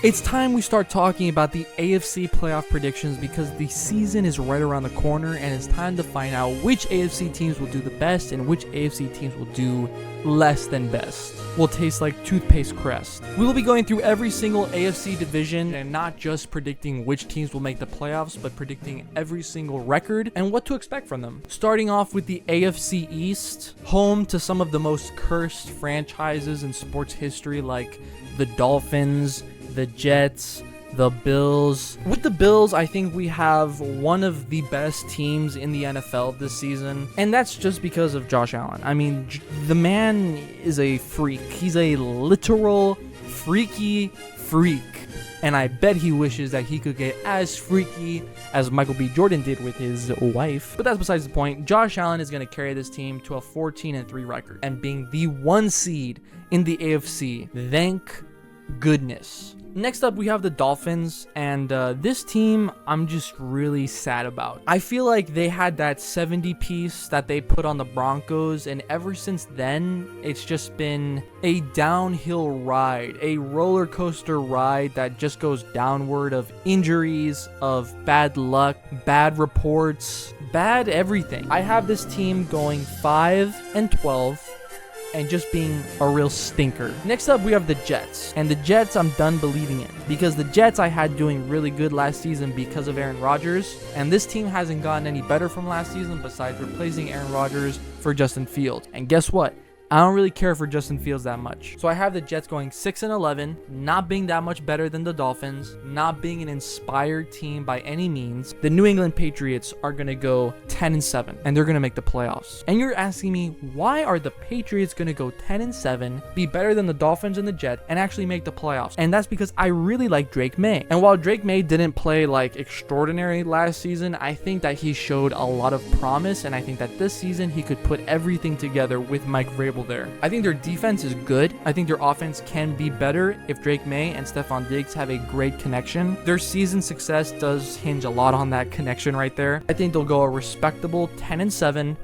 It's time we start talking about the AFC playoff predictions because the season is right around the corner and it's time to find out which AFC teams will do the best and which AFC teams will do less than best. Will taste like toothpaste crest. We will be going through every single AFC division and not just predicting which teams will make the playoffs, but predicting every single record and what to expect from them. Starting off with the AFC East, home to some of the most cursed franchises in sports history like the Dolphins, the Jets, the Bills. With the Bills, I think we have one of the best teams in the NFL this season, and that's just because of Josh Allen. I mean, the man is a freak. He's a literal freaky freak, and I bet he wishes that he could get as freaky as Michael B. Jordan did with his wife. But that's besides the point. Josh Allen is going to carry this team to a 14-3 record and being the 1 seed in the AFC. Thank goodness. Next up, we have the Dolphins, and this team I'm just really sad about. I feel like they had that 70 piece that they put on the Broncos, and ever since then, it's just been a downhill ride, a roller coaster ride that just goes downward of injuries, of bad luck, bad reports, bad everything. I have this team going 5-12. And just being a real stinker. Next up, we have the Jets. And the Jets, I'm done believing in. Because the Jets I had doing really good last season because of Aaron Rodgers. And this team hasn't gotten any better from last season besides replacing Aaron Rodgers for Justin Fields. And guess what? I don't really care for Justin Fields that much. So I have the Jets going 6-11, not being that much better than the Dolphins, not being an inspired team by any means. The New England Patriots are going to go 10-7, and they're going to make the playoffs. And you're asking me, why are the Patriots going to go 10-7, be better than the Dolphins and the Jets, and actually make the playoffs? And that's because I really like Drake May. And while Drake May didn't play like extraordinary last season, I think that he showed a lot of promise, and I think that this season he could put everything together with Mike Vrabel there. I think their defense is good. I think their offense can be better if Drake May and Stephon Diggs have a great connection. Their season success does hinge a lot on that connection right there. I think they'll go a respectable 10-7,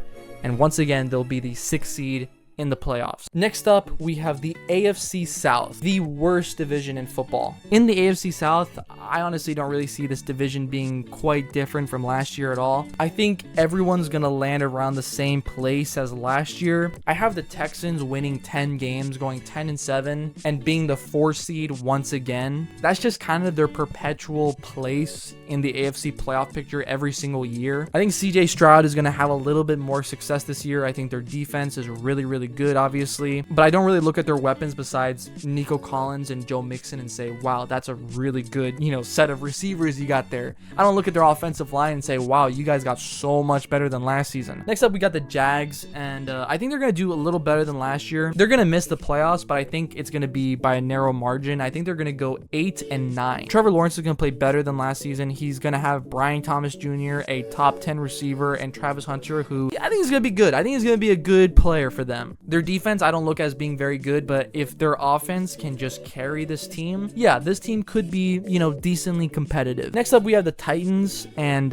and once again, they'll be the 6th seed in the playoffs. Next up, we have the AFC South, the worst division in football. In the AFC South, I honestly don't really see this division being quite different from last year at all. I think everyone's gonna land around the same place as last year. I have the Texans winning 10 games, going 10-7, and being the 4th seed once again. That's just kind of their perpetual place in the AFC playoff picture every single year. I think CJ Stroud is gonna have a little bit more success this year. I think their defense is really good, obviously, but I don't really look at their weapons besides Nico Collins and Joe Mixon and say, wow, that's a really good, set of receivers you got there. I don't look at their offensive line and say, wow, you guys got so much better than last season. Next up, we got the Jags, and I think they're going to do a little better than last year. They're going to miss the playoffs, but I think it's going to be by a narrow margin. I think they're going to go 8-9. Trevor Lawrence is going to play better than last season. He's going to have Brian Thomas Jr., a top 10 receiver, and Travis Hunter, who I think is going to be good. I think he's going to be a good player for them. Their defense, I don't look as being very good, but if their offense can just carry this team, yeah, this team could be, decently competitive. Next up, we have the Titans, and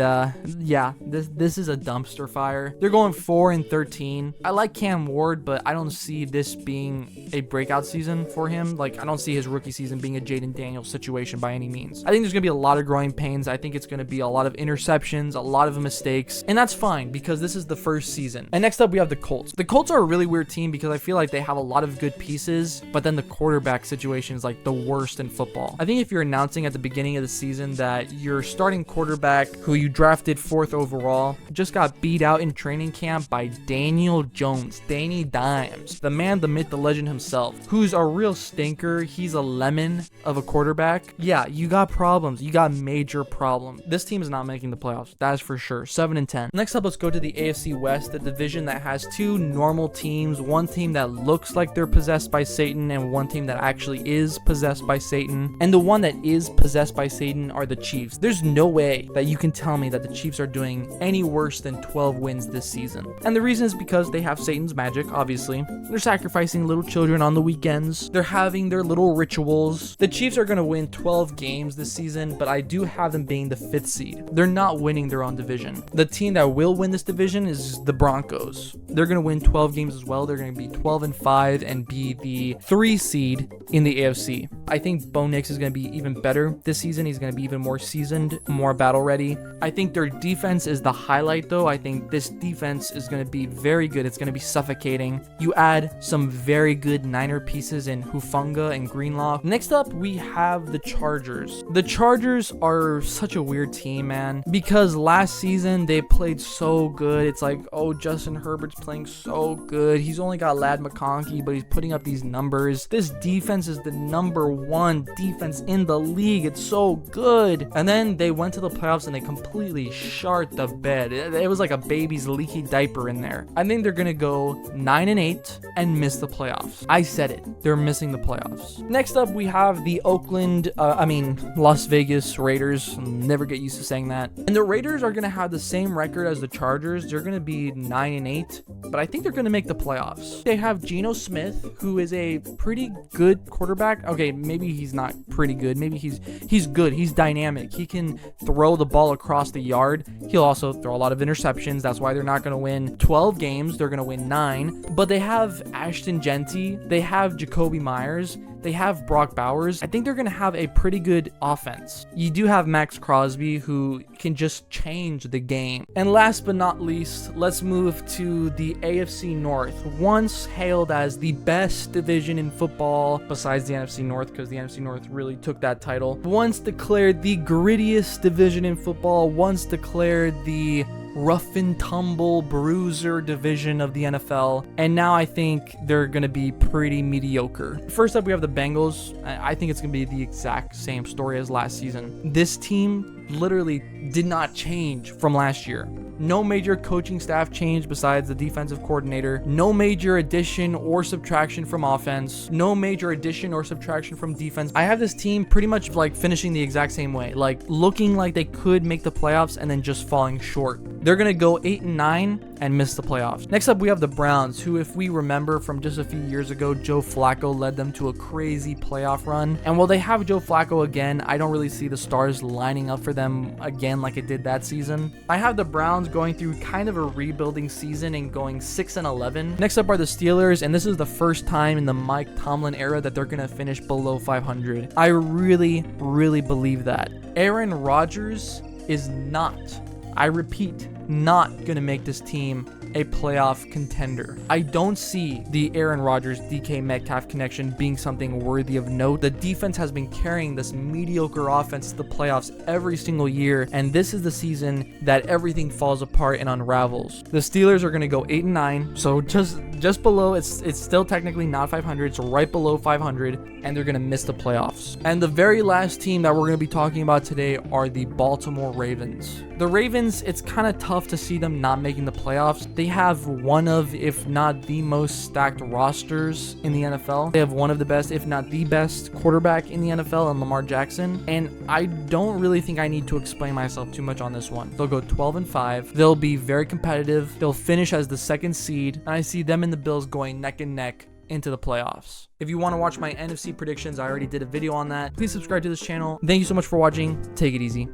yeah, this is a dumpster fire. They're going 4-13. I like Cam Ward, but I don't see this being a breakout season for him. Like, I don't see his rookie season being a Jaden Daniels situation by any means. I think there's going to be a lot of growing pains. I think it's going to be a lot of interceptions, a lot of mistakes, and that's fine because this is the first season. And next up, we have the Colts. The Colts are a really weird team because I feel like they have a lot of good pieces, but then the quarterback situation is like the worst in football. I think if you're announcing at the beginning of the season that your starting quarterback, who you drafted 4th overall, just got beat out in training camp by Daniel Jones, Danny Dimes, the man, the myth, the legend himself, who's a real stinker. He's a lemon of a quarterback. Yeah, you got problems. You got major problems. This team is not making the playoffs. That is for sure. 7-10. Next up, let's go to the AFC West, the division that has 2 normal teams, one team that looks like they're possessed by Satan and one team that actually is possessed by Satan. And the one that is possessed by Satan are the Chiefs. There's no way that you can tell me that the Chiefs are doing any worse than 12 wins this season. And the reason is because they have Satan's magic, obviously. They're sacrificing little children on the weekends. They're having their little rituals. The Chiefs are going to win 12 games this season, but I do have them being the 5th seed. They're not winning their own division. The team that will win this division is the Broncos. They're going to win 12 games as well. they're going to be 12-5 and be the 3 seed in the AFC. I think Bo Nix is going to be even better this season. He's going to be even more seasoned, more battle ready. I think their defense is the highlight, though. I think this defense is going to be very good. It's going to be suffocating. You add some very good Niner pieces in Hufanga and Greenlaw. Next up, we have the Chargers. The Chargers are such a weird team, man, because last season they played so good. It's like, oh, Justin Herbert's playing so good. He's only got Lad McConkey, but he's putting up these numbers. This defense is the #1 defense in the league. It's so good. And then they went to the playoffs and they completely shart the bed. It was like a baby's leaky diaper in there. I think they're gonna go 9-8 and miss the playoffs. I said it. They're missing the playoffs. Next up, we have the Las Vegas Raiders. I'll never get used to saying that. And the Raiders are gonna have the same record as the Chargers. They're gonna be 9-8, but I think they're gonna make the playoffs. They have Geno Smith, who is a pretty good quarterback. Okay, maybe he's not pretty good. Maybe he's good. He's dynamic. He can throw the ball across the yard. He'll also throw a lot of interceptions. That's why they're not going to win 12 games. They're going to win 9. But they have Ashton Genty. They have Jacoby Myers. They have Brock Bowers. I think they're going to have a pretty good offense. You do have Max Crosby, who can just change the game. And last but not least, let's move to the AFC North. Once hailed as the best division in football, besides the NFC North, because the NFC North really took that title. Once declared the grittiest division in football. Once declared the rough and tumble bruiser division of the NFL, and now I think they're going to be pretty mediocre. First up, we have the Bengals. I think it's going to be the exact same story as last season. This team literally did not change from last year. No major coaching staff change besides the defensive coordinator. No major addition or subtraction from offense. No major addition or subtraction from defense. I have this team pretty much like finishing the exact same way, like looking like they could make the playoffs and then just falling short. They're going to go 8-9 and miss the playoffs. Next up, we have the Browns, who, if we remember from just a few years ago, Joe Flacco led them to a crazy playoff run. And while they have Joe Flacco again, I don't really see the stars lining up for them again like it did that season. I have the Browns going through kind of a rebuilding season and going 6-11. Next up are the Steelers, and this is the first time in the Mike Tomlin era that they're going to finish below 500. I really, really believe that. Aaron Rodgers is not, I repeat, not going to make this team a playoff contender. I don't see the Aaron Rodgers DK Metcalf connection being something worthy of note. The defense has been carrying this mediocre offense to the playoffs every single year, and this is the season that everything falls apart and unravels. The Steelers are going to go 8-9, so just below. It's still technically not 500. It's right below 500, and they're going to miss the playoffs. And the very last team that we're going to be talking about today are the Baltimore Ravens. The Ravens, it's kind of tough to see them not making the playoffs. They have one of, if not the most stacked rosters in the NFL. They have one of the best, if not the best quarterback in the NFL in Lamar Jackson. And I don't really think I need to explain myself too much on this one. They'll go 12-5. They'll be very competitive. They'll finish as the 2nd seed. And I see them and the Bills going neck and neck into the playoffs. If you want to watch my NFC predictions, I already did a video on that. Please subscribe to this channel. Thank you so much for watching. Take it easy.